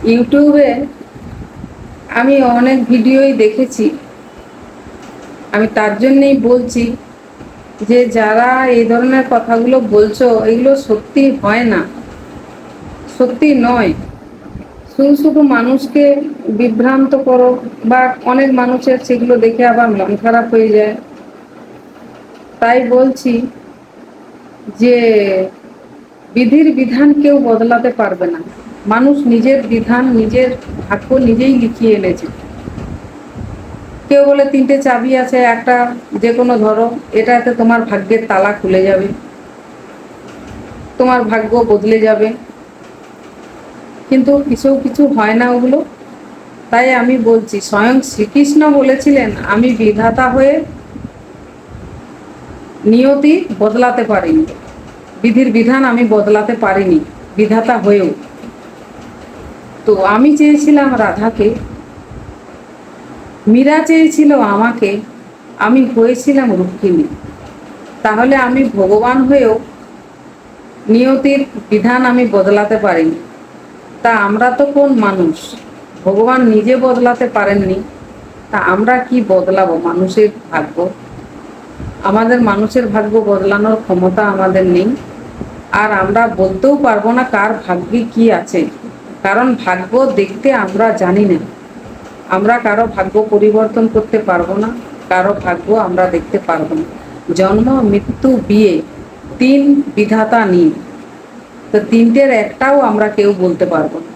ইউটিউবে আমি অনেক ভিডিওই দেখেছি। আমি তার জন্যেই বলছি যে যারা এই ধরনের কথাগুলো বলছো, এগুলো সত্যি হয় না, সত্যি নয়। শুধু শুধু মানুষকে বিভ্রান্ত করো, বা অনেক মানুষের সেগুলো দেখে আবার মন খারাপ হয়ে যায়। তাই বলছি যে বিধির বিধান কেউ বদলাতে পারবে না। মানুষ নিজের বিধান, নিজের ভাগ্য নিজেই লিখিয়ে এনেছে। কেউ বলে 3টে চাবি আছে, একটা যে কোনো ধরো, এটাতে তোমার ভাগ্যের তালা খুলে যাবে, তোমার ভাগ্য বদলে যাবে। কিন্তু কিছু হয় না ওগুলো। তাই আমি বলছি, স্বয়ং শ্রীকৃষ্ণ বলেছিলেন, আমি বিধাতা হয়ে নিয়তি বদলাতে পারিনি, বিধির বিধান আমি বদলাতে পারিনি বিধাতা হয়েও। তো আমি চেয়েছিলাম রাধাকে, মীরা চেয়েছিল আমাকে, আমি হয়েছিলাম রুক্মিণী। তাহলে আমি ভগবান হয়েও নিয়তির বিধান আমি বদলাতে পারিনি। তা আমরা তো কোন মানুষ? ভগবান নিজে বদলাতে পারেননি, তা আমরা কি বদলাবো মানুষের ভাগ্য? আমাদের মানুষের ভাগ্য বদলানোর ক্ষমতা আমাদের নেই। আর আমরা বলতেও পারবো না কার ভাগ্যে কি আছে, কারণ ভাগ্য দেখতে আমরা জানি না। আমরা কারো ভাগ্য পরিবর্তন করতে পারবো না, কারো ভাগ্য আমরা দেখতে পারবো না। জন্ম, মৃত্যু, বিয়ে, 3 বিধাতা নিয়ে, তো 3টের একটাও আমরা কেউ বলতে পারবো না।